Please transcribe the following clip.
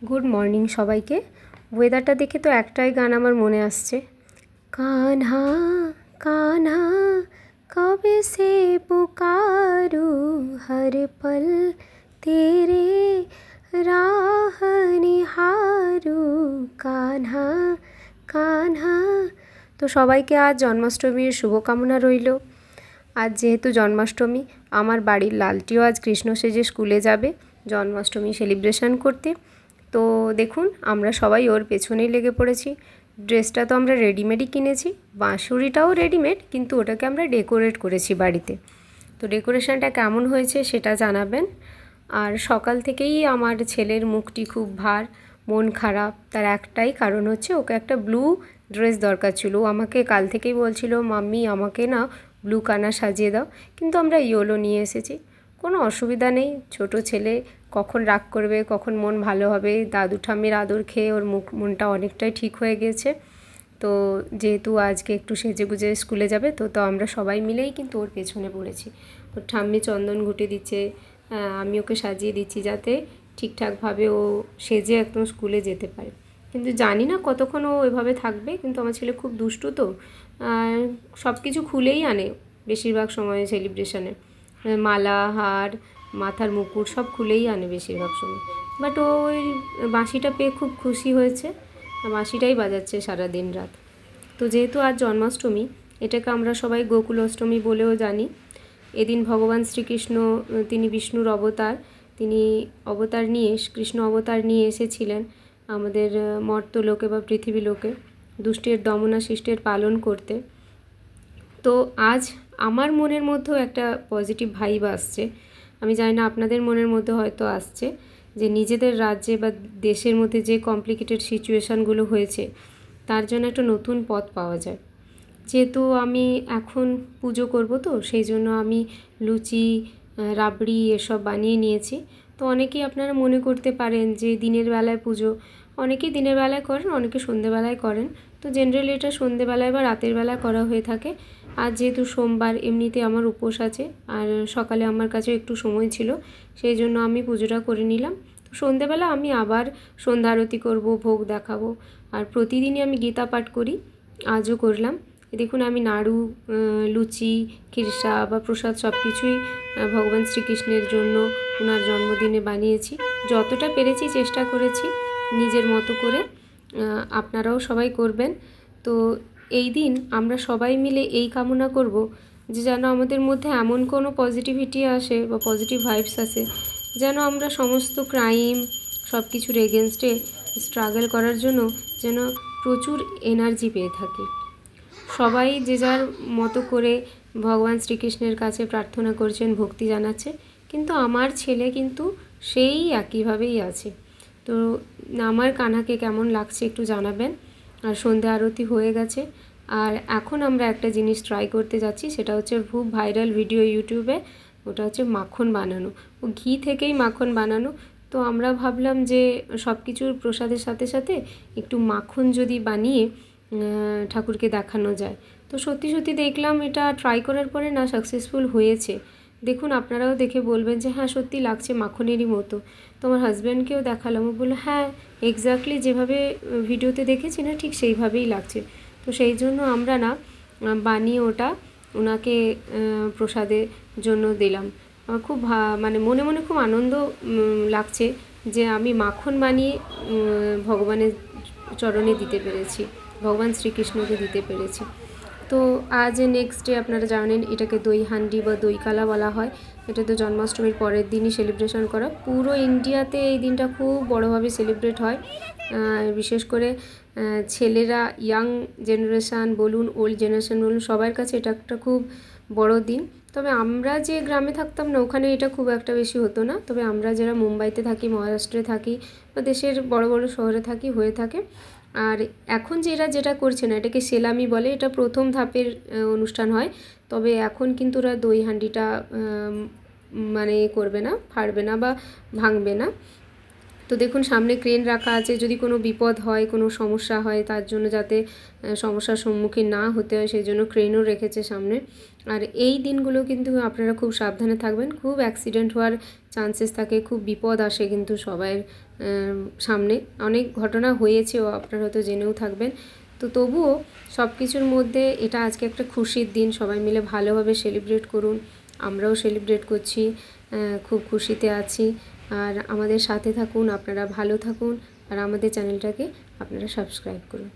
Good morning সবাইকে। ওয়েদারটা দেখে তো একটাই গান আমার মনে আসছে, কানহা কানহা কবে সে পুকারু হর পল তেরে রাহ নিহারু কানহা কানহা। তো সবাইকে আজ জন্মাষ্টমীর শুভকামনা রইল। আজ যেহেতু জন্মাষ্টমী, আমার বাড়ির লালটিও আজ কৃষ্ণ সেজে স্কুলে যাবে জন্মাষ্টমী সেলিব্রেশন করতে। তো দেখুন আমরা সবাই ওর পেছনেই লেগে পড়েছি। ড্রেসটা তো আমরা রেডিমেডই কিনেছি, বাঁশুড়িটাও রেডিমেড, কিন্তু ওটাকে আমরা ডেকোরেট করেছি বাড়িতে। তো ডেকোরেশনটা কেমন হয়েছে সেটা জানাবেন। আর সকাল থেকেই আমার ছেলের মুখটি খুব ভার, মন খারাপ। তার একটাই কারণ হচ্ছে ওকে একটা ব্লু ড্রেস দরকার ছিল। ও আমাকে কাল থেকেই বলছিল, মাম্মি আমাকে না ব্লু কানা সাজিয়ে দাও, কিন্তু আমরা ইয়োলো নিয়ে এসেছি। কোনো অসুবিধা নেই, ছোট ছেলে কখন রাগ করবে, কখন মন ভালো হবে, দাদু ঠাম্মির আদর খেয়ে ওর মনটা অনেকটাই ঠিক হয়ে গেছে। তো যেহেতু আজকে একটু সেজেগুজে স্কুলে যাবে, তো আমরা সবাই মিলেই কিন্তু ওর পেছনে পড়েছি। ওর ঠাম্মি চন্দন ঘুঁটে দিচ্ছে, আমি ওকে সাজিয়ে দিচ্ছি যাতে ঠিকঠাকভাবে ও সেজে একদম স্কুলে যেতে পারে। কিন্তু জানি না কতক্ষণ ও এভাবে থাকবে, কিন্তু আমার ছেলে খুব দুষ্টু, তো সব কিছু খুলেই আনে বেশিরভাগ সময় সেলিব্রেশনে। মালা, হার, মাথার মুকুট সব খুলেই আনে বেশিরভাগ সময়। বাট ও ওই বাঁশিটা পেয়ে খুব খুশি হয়েছে, বাঁশিটাই বাজাচ্ছে সারা দিন রাত। তো যেহেতু আজ জন্মাষ্টমী, এটাকে আমরা সবাই গোকুল অষ্টমী বলেও জানি। এদিন ভগবান শ্রীকৃষ্ণ, তিনি বিষ্ণুর অবতার, তিনি অবতার নিয়ে কৃষ্ণ অবতার নিয়ে এসেছিলেন আমাদের মর্ত্যলোকে বা পৃথিবী লোকে দুষ্টের দমনা শিষ্টের পালন করতে। তো আজ আমার মনের মধ্যেও একটা পজিটিভ ভাইব আসছে। আমি জানি না আপনাদের মনের মধ্যে হয়তো আসছে, যে নিজেদের রাজ্যে বা দেশের মধ্যে যে কমপ্লিকেটেড সিচুয়েশানগুলো হয়েছে তার জন্য একটা নতুন পথ পাওয়া যায়। যেহেতু আমি এখন পুজো করব, তো সেই জন্য আমি লুচি, রাবড়ি এসব বানিয়ে নিয়েছি। তো অনেকেই আপনারা মনে করতে পারেন যে দিনের বেলায় পুজো, অনেকেই দিনের বেলায় করেন, অনেকে সন্ধেবেলায় করেন। তো জেনারেলি এটা সন্ধেবেলায় বা রাতের বেলায় করা হয়ে থাকে। আর যেহেতু সোমবার, এমনিতে আমার উপোস আছে, আর সকালে আমার কাছে একটু সময় ছিল, সেই জন্য আমি পুজোটা করে নিলাম। তো সন্ধেবেলা আমি আবার সন্ধ্যা আরতি করব, ভোগ দেখাবো। আর প্রতিদিনই আমি গীতা পাঠ করি, আজও করলাম। দেখুন আমি নাড়ু, লুচি, খিরসা বা প্রসাদ সব কিছুই ভগবান শ্রীকৃষ্ণের জন্য ওনার জন্মদিনে বানিয়েছি। যতটা পেরেছি চেষ্টা করেছি নিজের মতো করে, আপনারাও সবাই করবেন। তো এই দিন আমরা সবাই মিলে এই কামনা করব যে যেন আমাদের মধ্যে এমন কোনো পজিটিভিটি আসে বা পজিটিভ ভাইবস আসে, যেন আমরা সমস্ত ক্রাইম সব কিছুর এগেনস্টে স্ট্রাগল করার জন্য যেন প্রচুর এনার্জি পেয়ে থাকি। সবাই যে যার মতো করে ভগবান শ্রীকৃষ্ণের কাছে প্রার্থনা করছেন, ভক্তি জানাচ্ছে, কিন্তু আমার ছেলে কিন্তু সেই একইভাবেই আছে। তো আমার কানাকে কেমন লাগছে একটু জানাবেন। আর সন্ধ্যা আরতি হয়ে গেছে, আর এখন আমরা একটা জিনিস ট্রাই করতে যাচ্ছি, সেটা হচ্ছে খুব ভাইরাল ভিডিও ইউটিউবে, ওটা হচ্ছে মাখন বানানো। ও ঘি থেকেই মাখন বানানো। তো আমরা ভাবলাম যে সব কিছুর প্রসাদের সাথে সাথে একটু মাখন যদি বানিয়ে ঠাকুরকে দেখানো যায়। তো সত্যি সত্যি দেখলাম এটা ট্রাই করার পরে না সাকসেসফুল হয়েছে। দেখুন আপনারাও দেখে বলবেন যে হ্যাঁ সত্যি লাগছে মাখনেরই মতো। তো আমার হাজব্যান্ডকেও দেখালাম, ও বললো হ্যাঁ এক্স্যাক্টলি যেভাবে ভিডিওতে দেখেছি না ঠিক সেইভাবেই লাগছে। তো সেই জন্য আমরা না বানিয়ে ওটা ওনাকে প্রসাদের জন্য দিলাম। আমার খুব মানে মনে মনে খুব আনন্দ লাগছে যে আমি মাখন বানিয়ে ভগবানের চরণে দিতে পেরেছি, ভগবান শ্রীকৃষ্ণকে দিতে পেরেছি। তো আজ নেক্সট ডে আপনারা জানেন এটাকে দই হান্ডি বা দই কালা বলা হয়। এটা তো জন্মাষ্টমীর পরের দিনই সেলিব্রেশন করা। পুরো ইন্ডিয়াতে এই দিনটা খুব বড়োভাবে সেলিব্রেট হয়। বিশেষ করে ছেলেরা, ইয়াং জেনারেশান বলুন, ওল্ড জেনারেশান বলুন, সবার কাছে এটা একটা খুব বড় দিন। তবে আমরা যে গ্রামে থাকতাম না, ওখানে এটা খুব একটা বেশি হতো না। তবে আমরা যারা মুম্বাইতে থাকি, মহারাষ্ট্রে থাকি বা দেশের বড় বড় শহরে থাকি, হয়ে থাকে। আর এখন যেটা করছে না, এটাকে সেলামি বলে। এটা প্রথম ধাপের অনুষ্ঠান হয়। তবে এখন কিন্তু ওরা দই হান্ডিটা মানে করবে না, ফাড়বে না বা ভাঙবে না। তো দেখুন সামনে ক্রেন রাখা আছে, যদি কোনো বিপদ হয়, কোনো সমস্যা হয়, তার জন্য যাতে সমস্যার সম্মুখীন না হতে হয় সেই জন্য ক্রেনও রেখেছে সামনে। আর এই দিনগুলো কিন্তু আপনারা খুব সাবধানে থাকবেন, খুব অ্যাক্সিডেন্ট হওয়ার চান্সেস থাকে, খুব বিপদ আসে কিন্তু সবাইয়ের সামনে অনেক ঘটনা হয়েছেও, আপনারা হয়তো জেনেও থাকবেন। তো তবুও সব কিছুর মধ্যে এটা আজকে একটা খুশির দিন, সবাই মিলে ভালোভাবে সেলিব্রেট করুন। আমরাও সেলিব্রেট করছি, খুব খুশিতে আছি। আর আমাদের সাথে থাকুন, আপনারা ভালো থাকুন, আর আমাদের চ্যানেলটাকে আপনারা সাবস্ক্রাইব করুন।